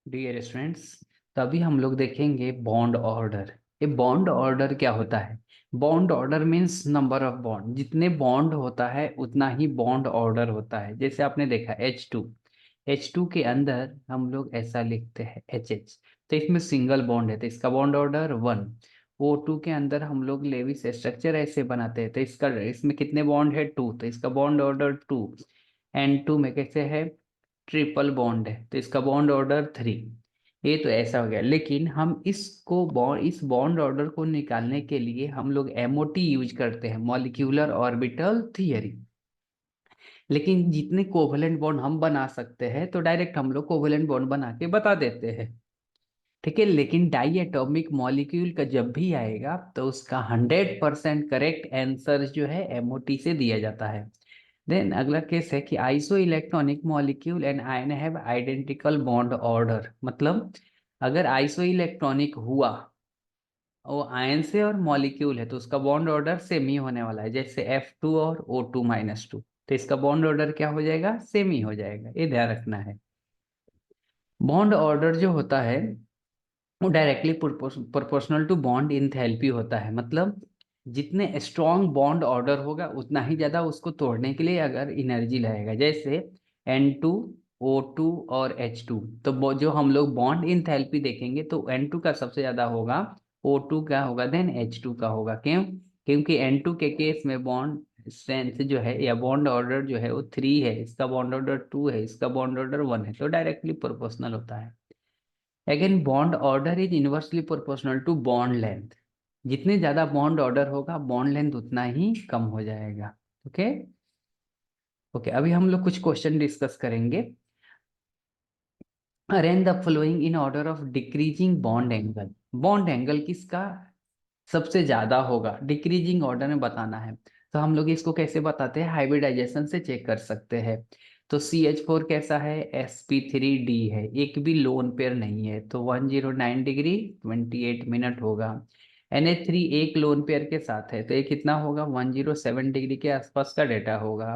Dear students, तो अभी हम लोग देखेंगे बॉन्ड ऑर्डर। ये बॉन्ड ऑर्डर क्या होता है? Bond order means number of bond. जितने बॉन्ड होता है उतना ही बॉन्ड ऑर्डर होता है। जैसे आपने देखा H2 के अंदर हम लोग ऐसा लिखते हैं HH, तो इसमें सिंगल बॉन्ड है तो इसका बॉन्ड ऑर्डर 1। O2 के अंदर हम लोग लेविस स्ट्रक्चर ऐसे बनाते हैं तो इसका इसमें कितने बॉन्ड है 2, तो इसका बॉन्ड ऑर्डर 2। N2 में कैसे है? ट्रिपल बॉन्ड है तो इसका बॉन्ड ऑर्डर 3। ये तो ऐसा हो गया, लेकिन हम इस बॉन्ड ऑर्डर को निकालने के लिए हम लोग MOT यूज करते हैं, मॉलिक्यूलर ऑर्बिटल थियरी। लेकिन जितने कोवलेंट बॉन्ड हम बना सकते हैं तो डायरेक्ट हम लोग कोवलेंट बॉन्ड बना के बता देते हैं। ठीक है, लेकिन डाई एटॉमिक मॉलिक्यूल का जब भी आएगा तो उसका 100% करेक्ट आंसर जो है MOT से दिया जाता है। देन अगला केस है कि iso electronic molecule and ion have identical bond order. मतलब अगर आइसो इलेक्ट्रॉनिक हुआ वो आयन से और मॉलिक्यूल है तो उसका बॉन्ड ऑर्डर सेम ही होने वाला है। जैसे F2 और O2-2, तो इसका बॉन्ड ऑर्डर क्या हो जाएगा? सेम ही हो जाएगा, ये ध्यान रखना है। बॉन्ड ऑर्डर जो होता है वो directly proportional to bond enthalpy होता है। मतलब जितने स्ट्रॉन्ग बॉन्ड ऑर्डर होगा उतना ही ज्यादा उसको तोड़ने के लिए अगर एनर्जी लगेगा। जैसे N2, O2 और H2, तो जो हम लोग बॉन्ड इंथैल्पी देखेंगे तो N2 का सबसे ज्यादा होगा, O2 का होगा, देन H2 का होगा। क्यों? क्योंकि N2 के केस में बॉन्ड स्ट्रेंथ जो है या बॉन्ड ऑर्डर जो है वो 3 है, इसका बॉन्ड ऑर्डर 2 है, इसका बॉन्ड ऑर्डर 1 है, तो डायरेक्टली प्रोपोर्शनल होता है। Again bond order is inversely proportional to bond length. जितने ज्यादा बॉन्ड ऑर्डर होगा बॉन्ड लेंथ उतना ही कम हो जाएगा। ओके ओके, अभी हम लोग कुछ क्वेश्चन डिस्कस करेंगे। Arrange the following in order of decreasing bond angle. Bond angle किसका सबसे ज्यादा होगा डिक्रीजिंग ऑर्डर में बताना है। तो हम लोग इसको कैसे बताते हैं? हाइब्रिडाइजेशन से चेक कर सकते हैं। तो CH4 कैसा है? sp3d है, एक भी लोन पेयर नहीं है, तो 109 डिग्री 28 मिनट होगा। NH3 एक लोन पेयर के साथ है तो ये कितना होगा? 107 डिग्री के आसपास का डेटा होगा।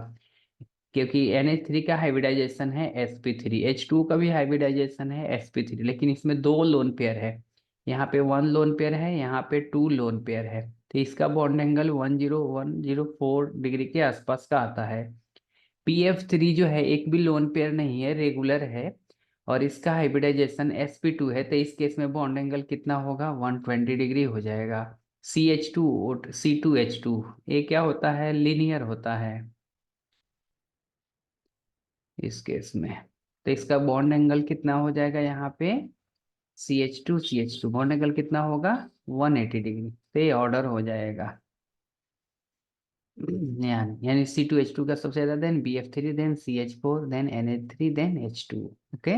क्योंकि NH3 का हाइब्रिडाइजेशन है sp3, H2 का भी हाइब्रिडाइजेशन है sp3, लेकिन इसमें दो लोन पेयर है। यहाँ पे 1 लोन पेयर है, यहाँ पे 2 लोन पेयर है, तो इसका बॉन्ड एंगल 10104 डिग्री के आसपास का आता है। PF3 जो है एक भी लोन पेयर नहीं है, रेगुलर है, और इसका हाइब्रिडाइजेशन sp2 है, तो इस केस में बॉन्ड एंगल कितना होगा? 120 डिग्री हो जाएगा। C2H2 ये क्या होता है? लीनियर होता है इस केस में, तो इसका बॉन्ड एंगल कितना हो जाएगा? यहाँ पे CH2 बॉन्ड एंगल कितना होगा? 180 डिग्री, तो ये ऑर्डर हो जाएगा। यानी C2H2 का सबसे ज्यादा, then BF3, then CH4, then NH3, then H2। Okay,